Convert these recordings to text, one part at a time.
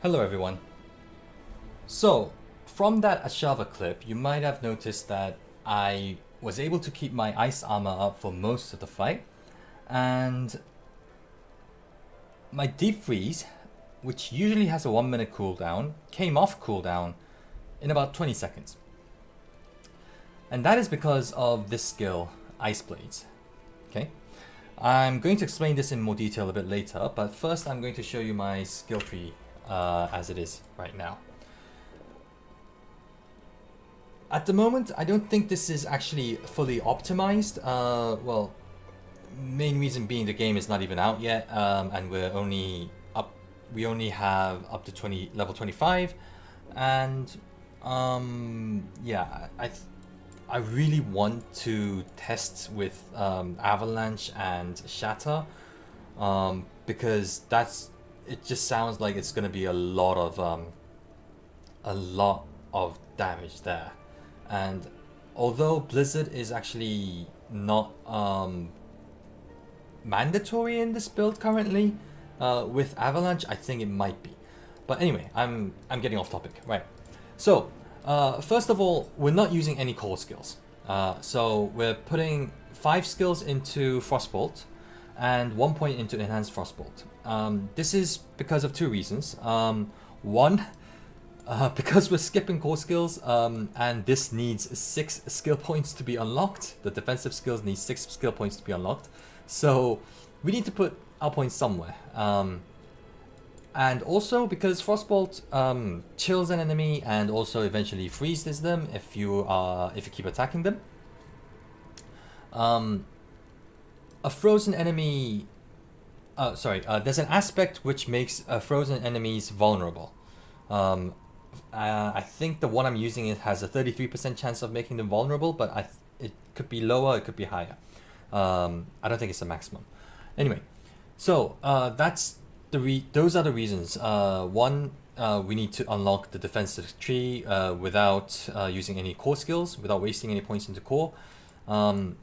Hello everyone. So, from that Ashava clip, you might have noticed that I was able to keep my ice armor up for most of the fight, and my deep freeze, which usually has a 1 minute cooldown, came off cooldown in about 20 seconds. And that is because of this skill, Ice Blades. Okay? I'm going to explain this in more detail a bit later, but first I'm going to show you my skill tree as it is right now. At the moment, I don't think this is actually fully optimized. Well, main reason being the game is not even out yet, and we're only up. We only have up to level 25, and yeah, I really want to test with Avalanche and Shatter, because it just sounds like it's gonna be a lot of damage there. And although Blizzard is actually not mandatory in this build currently, with Avalanche I think it might be. But anyway, I'm getting off topic. Right. So first of all, we're not using any core skills. So we're putting 5 skills into Frostbolt and 1 point into Enhanced Frostbolt. This is because of 2 reasons. One, because we're skipping core skills, and this needs 6 skill points to be unlocked. The defensive skills need 6 skill points to be unlocked. So we need to put our points somewhere. And also because Frostbolt chills an enemy and also eventually freezes them if you keep attacking them. A frozen enemy. There's an aspect which makes frozen enemies vulnerable. I think the one I'm using it has a 33% chance of making them vulnerable, but it could be lower, it could be higher. I don't think it's the maximum. Anyway, so those are the reasons. One, we need to unlock the defensive tree without using any core skills, without wasting any points into core. And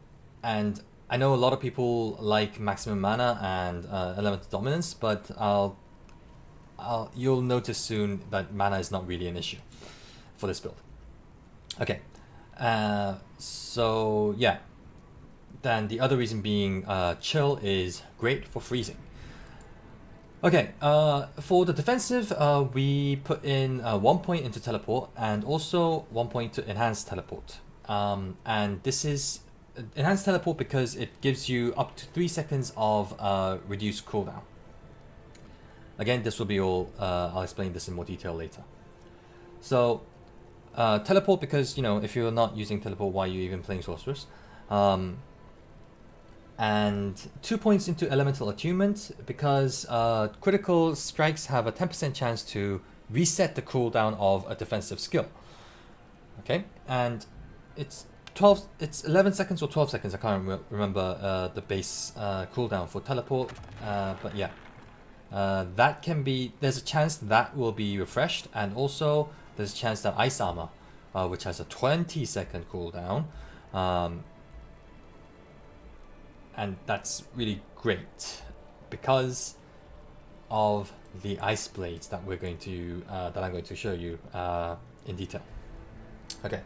I know a lot of people like maximum mana and elemental dominance, but you'll notice soon that mana is not really an issue for this build. Okay, so yeah. Then the other reason being chill is great for freezing. Okay, for the defensive, we put in 1 point into teleport and also 1 point to enhanced teleport. And this is enhanced teleport because it gives you up to 3 seconds of reduced cooldown. Again, this will be all, I'll explain this in more detail later. So, teleport because, if you're not using teleport, why are you even playing Sorceress? And 2 points into elemental attunement because critical strikes have a 10% chance to reset the cooldown of a defensive skill. Okay, and it's 11 seconds or 12 seconds, I can't remember the base cooldown for teleport, but yeah. That can be, there's a chance that will be refreshed, and also there's a chance that Ice Armor, which has a 20-second cooldown, and that's really great because of the Ice Blades that I'm going to show you in detail. Okay.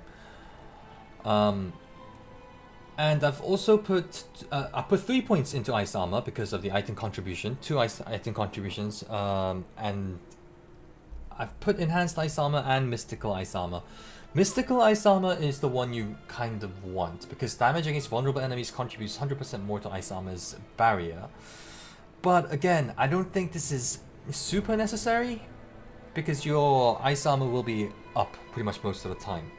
And I've also put 3 points into Ice Armor because of the item contribution, 2 item contributions, and I've put Enhanced Ice Armor and Mystical Ice Armor. Mystical Ice Armor is the one you kind of want because damage against vulnerable enemies contributes 100% more to Ice Armor's barrier. But again, I don't think this is super necessary because your Ice Armor will be up pretty much most of the time.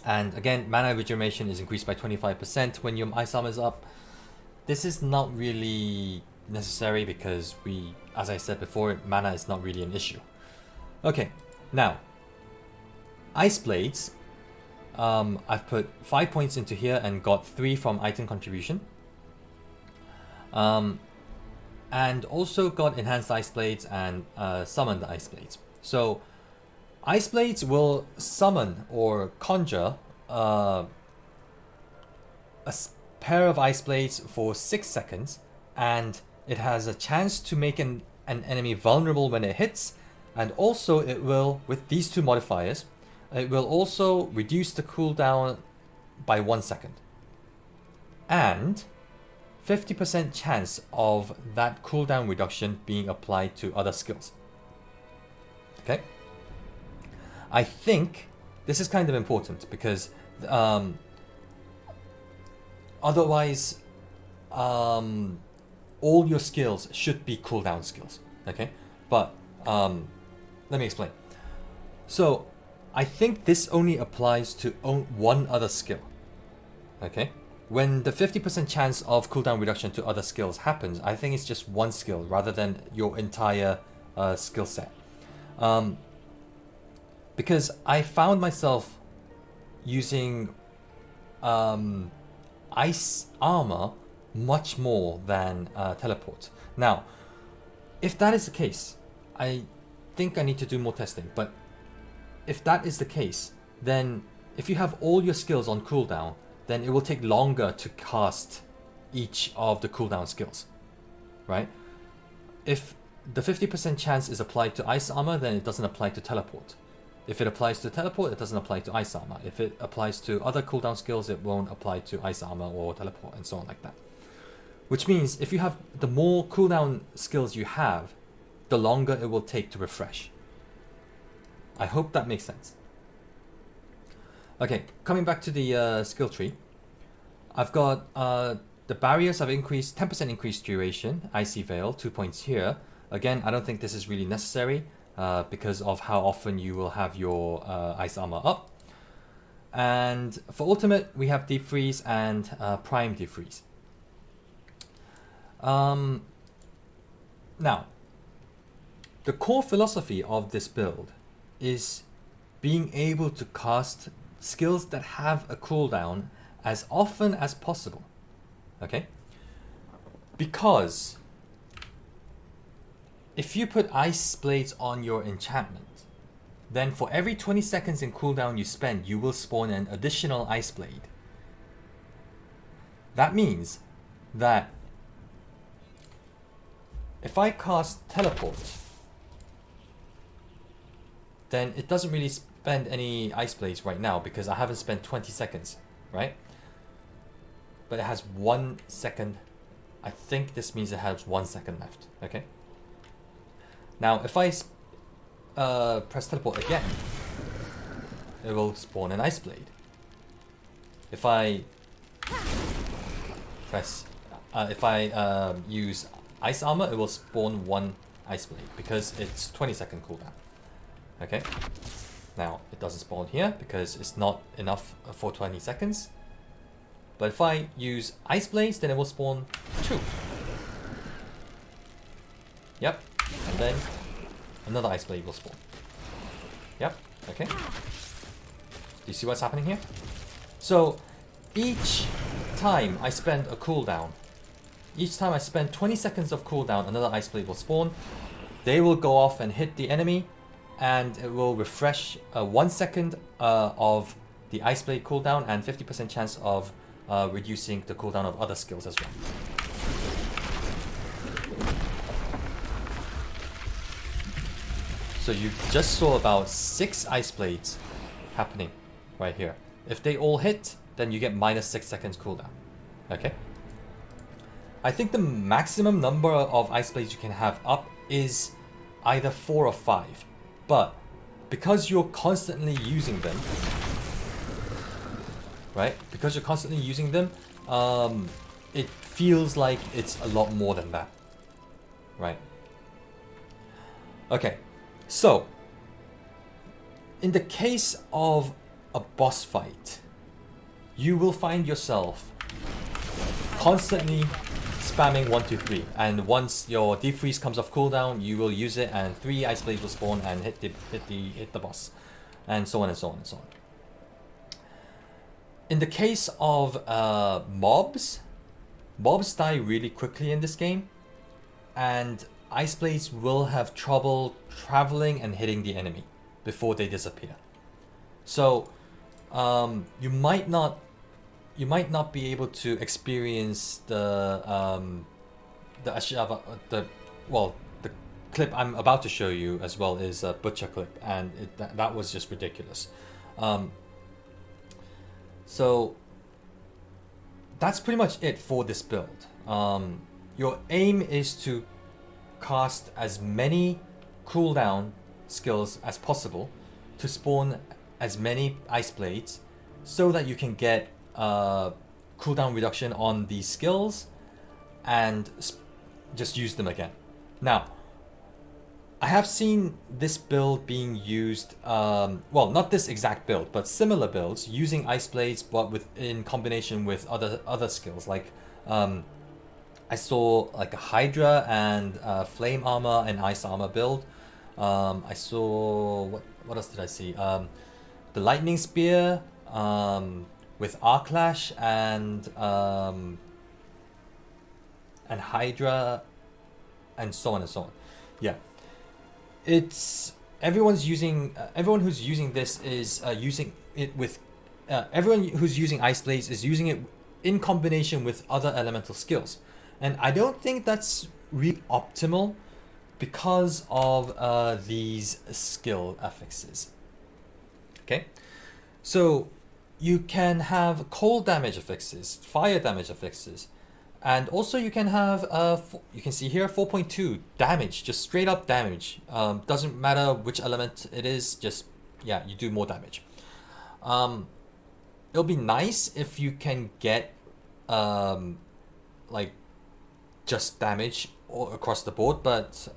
And again, mana regeneration is increased by 25% when your Ice Armor is up. This is not really necessary because as I said before, mana is not really an issue. Okay, now, Ice Blades, I've put 5 points into here and got 3 from item contribution. And also got Enhanced Ice Blades and summoned Ice Blades. So, Ice Blades will summon or conjure a pair of Ice Blades for 6 seconds, and it has a chance to make an an enemy vulnerable when it hits, and also it will, with these two modifiers, it will also reduce the cooldown by 1 second. And 50% chance of that cooldown reduction being applied to other skills. Okay? I think this is kind of important because otherwise all your skills should be cooldown skills. Okay? But let me explain. So I think this only applies to one other skill. Okay? When the 50% chance of cooldown reduction to other skills happens, I think it's just one skill rather than your entire skill set. Because I found myself using ice armor much more than teleport. Now, if that is the case, I think I need to do more testing. But if that is the case, then if you have all your skills on cooldown, then it will take longer to cast each of the cooldown skills, right? If the 50% chance is applied to ice armor, then it doesn't apply to teleport. If it applies to teleport, it doesn't apply to ice armor. If it applies to other cooldown skills, it won't apply to ice armor or teleport and so on like that. Which means if you have the more cooldown skills you have, the longer it will take to refresh. I hope that makes sense. Okay, coming back to the skill tree, I've got the barriers have increased, 10% increased duration, Icy Veil, 2 points here. Again, I don't think this is really necessary because of how often you will have your ice armor up. And for ultimate, we have Deep Freeze and Prime Deep Freeze. Now, the core philosophy of this build is being able to cast skills that have a cooldown as often as possible. Okay? Because if you put Ice Blades on your enchantment, then for every 20 seconds in cooldown you spend, you will spawn an additional Ice Blade. That means that if I cast Teleport, then it doesn't really spend any Ice Blades right now because I haven't spent 20 seconds, right? But it has 1 second. I think this means it has 1 second left, okay? Now, if I press Teleport again, it will spawn an Ice Blade. If I press, use Ice Armor, it will spawn 1 Ice Blade because it's 20-second cooldown. Okay, now it doesn't spawn here because it's not enough for 20 seconds. But if I use Ice Blades, then it will spawn 2. Yep, and then another Ice Blade will spawn. Yep, okay. Do you see what's happening here? So each time I spend a cooldown, each time I spend 20 seconds of cooldown, another Ice Blade will spawn. They will go off and hit the enemy, and it will refresh 1 second of the Ice Blade cooldown and 50% chance of reducing the cooldown of other skills as well. So you just saw about 6 Ice Blades happening right here. If they all hit, then you get minus 6 seconds cooldown. Okay? I think the maximum number of Ice Blades you can have up is either 4 or 5. But because you're constantly using them, right? Because you're constantly using them, it feels like it's a lot more than that, right? Okay, so in the case of a boss fight, you will find yourself constantly spamming 1, 2, 3, and once your Deep Freeze comes off cooldown, you will use it, and 3 Ice Blades will spawn and hit the boss, and so on and so on and so on. In the case of mobs die really quickly in this game, and Ice Blades will have trouble traveling and hitting the enemy before they disappear. So you might not be able to experience the Ashava, the clip I'm about to show you as well is a butcher clip, and that was just ridiculous. So that's pretty much it for this build. Your aim is to cast as many cooldown skills as possible to spawn as many ice blades so that you can get cooldown reduction on these skills and just use them again. Now, I have seen this build being used, well, not this exact build, but similar builds using ice blades, but in combination with other skills. Like I saw like a Hydra and flame armor and ice armor build. I saw what else did I see? The lightning spear with Arclash and Hydra and so on and so on. Yeah. It's everyone who's using this is using it with everyone who's using ice blades is using it in combination with other elemental skills, and I don't think that's really optimal because of these skill affixes. Okay, so you can have cold damage affixes, fire damage affixes. And also you can have, you can see here 4.2 damage, just straight up damage. Doesn't matter which element it is, just, yeah, you do more damage. It'll be nice if you can get, like, just damage all across the board. But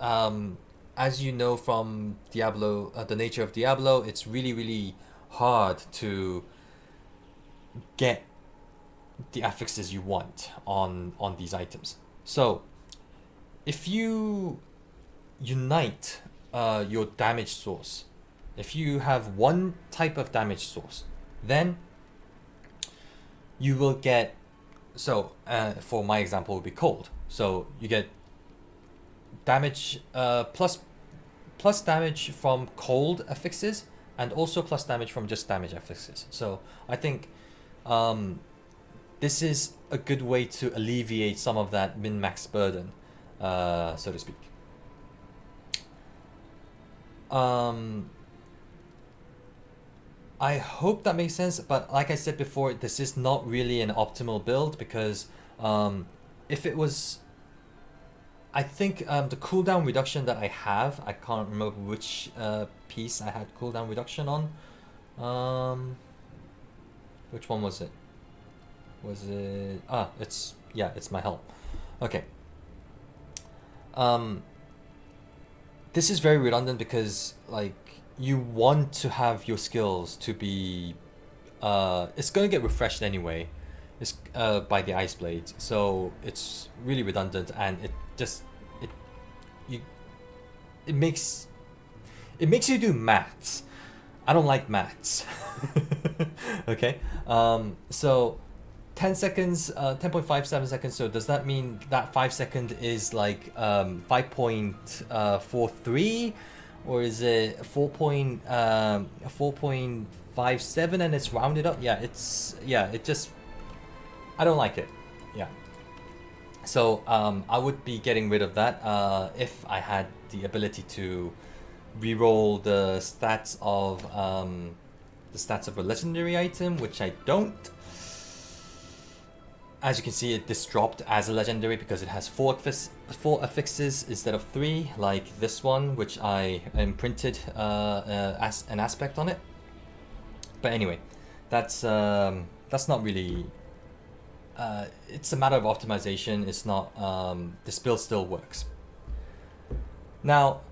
as you know from Diablo, the nature of Diablo, it's really, really hard to get the affixes you want on these items. So if you unite your damage source, if you have one type of damage source, then you will get, so for my example, it would be cold. So you get damage plus damage from cold affixes, and also plus damage from just damage affixes. So I think this is a good way to alleviate some of that min-max burden, so to speak. I hope that makes sense, but like I said before, this is not really an optimal build because if it was, I think the cooldown reduction that I have, I can't remember which piece I had cooldown reduction on. Which one was it? Was it? It's my helm. Okay. This is very redundant because like you want to have your skills to be, it's gonna get refreshed anyway. It's by the ice blade, so it's really redundant, and it makes you do maths. I don't like maths. Okay. So 10 seconds, 10.57 seconds. So does that mean that 5 second is like 5.43, or is it 4.57 and it's rounded up? Yeah, it just, I don't like it. Yeah. So I would be getting rid of that if I had the ability to reroll the stats of a legendary item, which I don't. As you can see, this dropped as a legendary because it has 4 affixes instead of 3, like this one, which I imprinted as an aspect on it. But anyway, that's not really. It's a matter of optimization. It's not. This build still works. Now,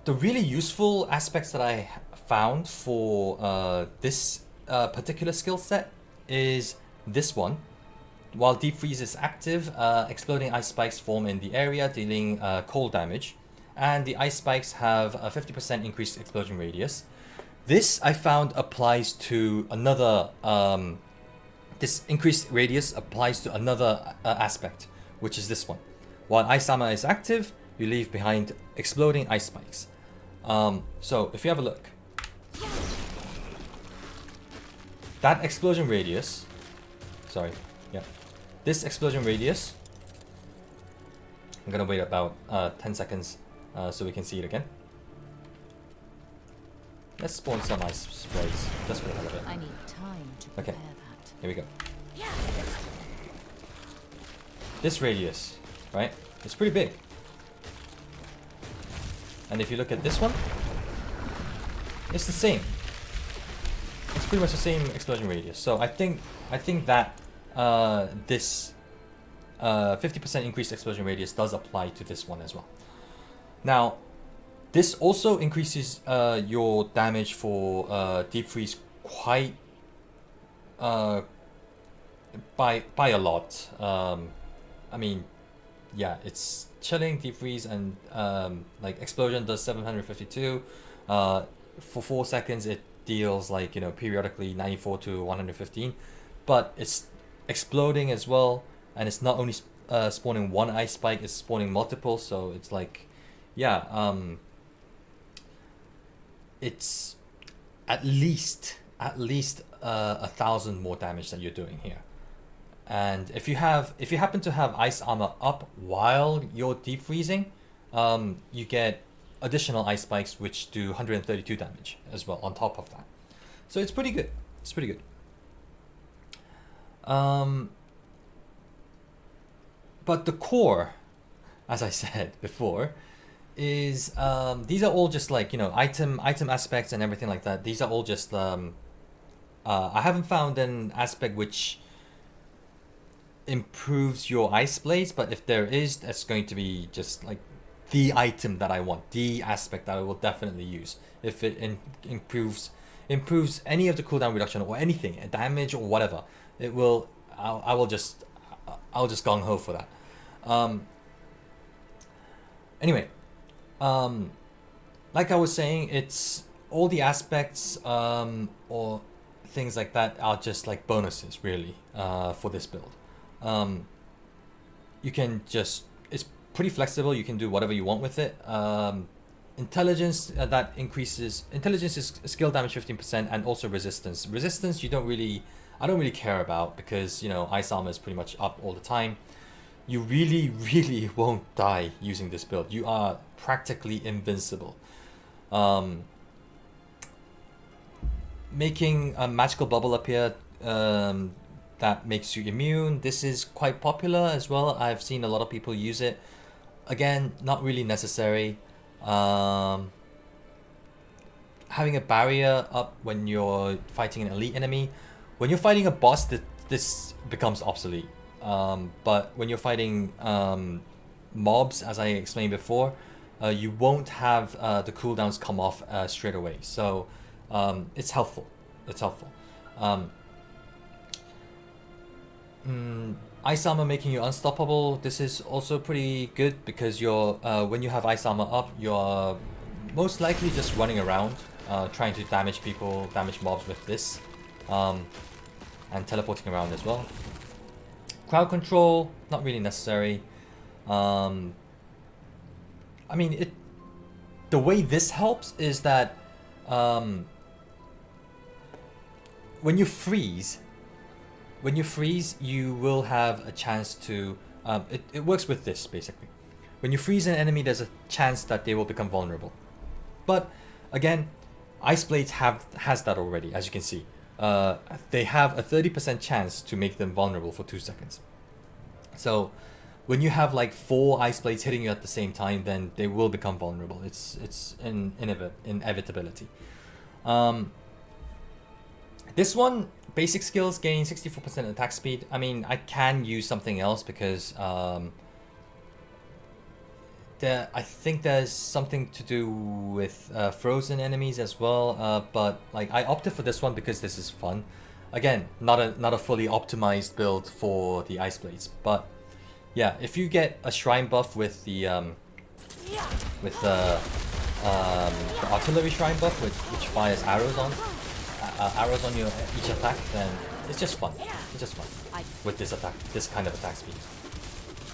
the really useful aspects that I found for this particular skill set is this one. While Deep Freeze is active, exploding ice spikes form in the area, dealing cold damage, and the ice spikes have a 50% increased explosion radius. This I found applies to another. This increased radius applies to another aspect, which is this one. While Ice Armor is active, you leave behind exploding ice spikes. So if you have a look, that explosion radius. Sorry, yeah. This explosion radius I'm gonna wait about 10 seconds so we can see it again. Let's spawn some ice sprays just for the hell of it. I need time to prepare that. Here we go. This radius, right? It's pretty big. And if you look at this one, it's the same. It's pretty much the same explosion radius. So I think that this 50% increased explosion radius does apply to this one as well. Now, this also increases your damage for deep freeze quite by a lot. I mean, yeah, it's chilling, deep freeze, and like explosion does 752. For 4 seconds, it deals like, you know, periodically 94 to 115, but it's exploding as well, and it's not only spawning one ice spike, it's spawning multiple. So it's like, yeah, it's at least 1,000 more damage that you're doing here. And if you happen to have ice armor up while you're deep freezing, you get additional ice spikes which do 132 damage as well on top of that. So it's pretty good. It's pretty good. But the core, as I said before, is these are all just like, you know, item aspects and everything like that. These are all just I haven't found an aspect which improves your ice blades, but if there is, that's going to be just like the item that I want, the aspect that I will definitely use. If it improves any of the cooldown reduction or anything, damage or whatever, it will. I'll just gung ho for that. Anyway, like I was saying, it's all the aspects or things like that are just like bonuses really for this build. You can just, it's pretty flexible, you can do whatever you want with it. Intelligence, that increases, intelligence is skill damage 15%, and also resistance. Resistance I don't really care about, because, you know, ice armor is pretty much up all the time. You really won't die using this build. You are practically invincible. Making a magical bubble appear that makes you immune. This is quite popular as well. I've seen a lot of people use it. Again, not really necessary. Having a barrier up when you're fighting an elite enemy. When you're fighting a boss, this becomes obsolete. But when you're fighting mobs, as I explained before, you won't have the cooldowns come off straight away. So it's helpful. It's helpful. Ice armor making you unstoppable. This is also pretty good, because you're when you have ice armor up, you're most likely just running around trying to damage people, damage mobs with this, and teleporting around as well. Crowd control, not really necessary. I mean, the way this helps is that when you freeze, you will have a chance to... it works with this, basically. When you freeze an enemy, there's a chance that they will become vulnerable. But, again, Ice Blades has that already, as you can see. They have a 30% chance to make them vulnerable for 2 seconds. So, when you have like 4 Ice Blades hitting you at the same time, then they will become vulnerable. It's an inevitability. This one, basic skills gain 64% attack speed. I mean, I can use something else, because I think there's something to do with frozen enemies as well. But like, I opted for this one because this is fun. Again, not a fully optimized build for the Ice Blades, but yeah, if you get a shrine buff with the artillery shrine buff, which fires arrows on your each attack, then it's just fun. It's just fun with this attack, this kind of attack speed.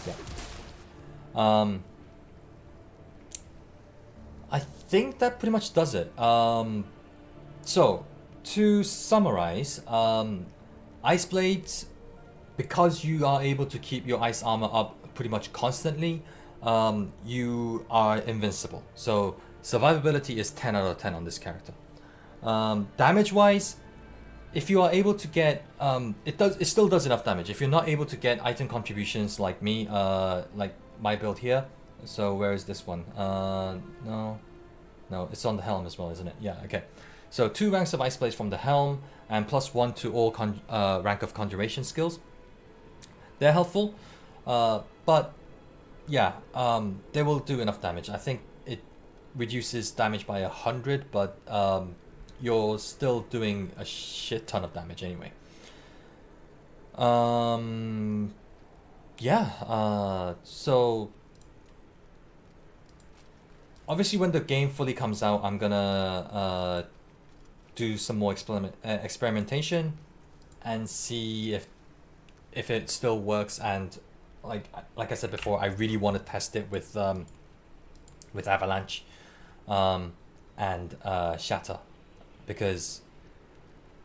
Yeah. I think that pretty much does it. So to summarize, Ice Blades, because you are able to keep your ice armor up pretty much constantly, you are invincible. So survivability is 10 out of 10 on this character. Damage wise, if you are able to get it still does enough damage. If you're not able to get item contributions like me, like my build here. So where is this one? No, it's on the helm as well, isn't it? Yeah, okay. So 2 ranks of Ice Blades from the helm and +1 to all rank of conjuration skills. They're helpful, but yeah, they will do enough damage. I think it reduces damage by 100, but you're still doing a shit ton of damage anyway. Yeah, so obviously when the game fully comes out, I'm gonna do some more experimentation and see if it still works. And like I said before, I really want to test it with Avalanche and Shatter, because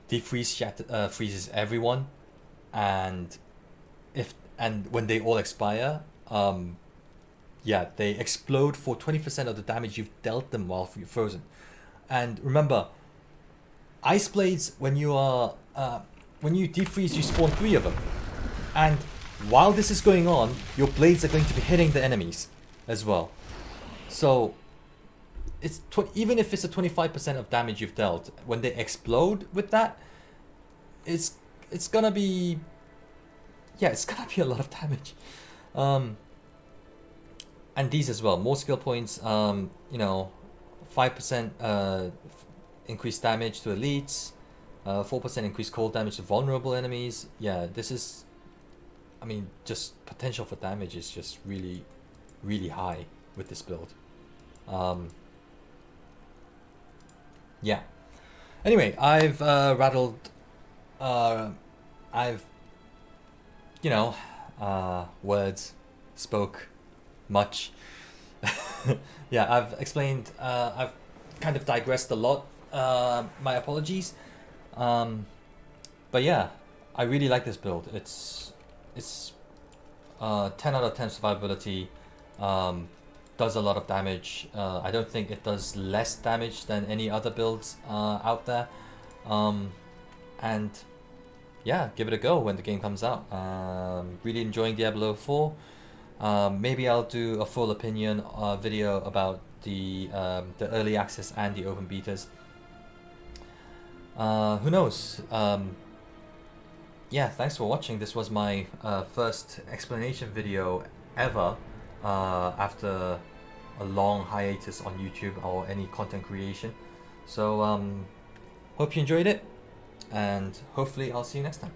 defreeze freezes everyone, and when they all expire, yeah, they explode for 20% of the damage you've dealt them while you're frozen. And remember, Ice Blades, when you defreeze, you spawn 3 of them, and while this is going on, your blades are going to be hitting the enemies as well. So it's even if it's a 25% of damage you've dealt, when they explode with that, it's gonna be, yeah, it's gonna be a lot of damage. And these as well, more skill points. 5% increased damage to elites, 4% increased cold damage to vulnerable enemies. Yeah, this is, I mean, just potential for damage is just really, really high with this build. Yeah. Anyway, I've rattled. I've, words spoke much. Yeah, I've explained. I've kind of digressed a lot. My apologies. But yeah, I really like this build. It's 10 out of 10 survivability. Does a lot of damage. I don't think it does less damage than any other builds out there. And yeah, give it a go when the game comes out. Really enjoying Diablo 4. Maybe I'll do a full opinion video about the early access and the open betas. Who knows? Yeah, thanks for watching. This was my first explanation video ever after a long hiatus on YouTube or any content creation. So hope you enjoyed it, and hopefully I'll see you next time.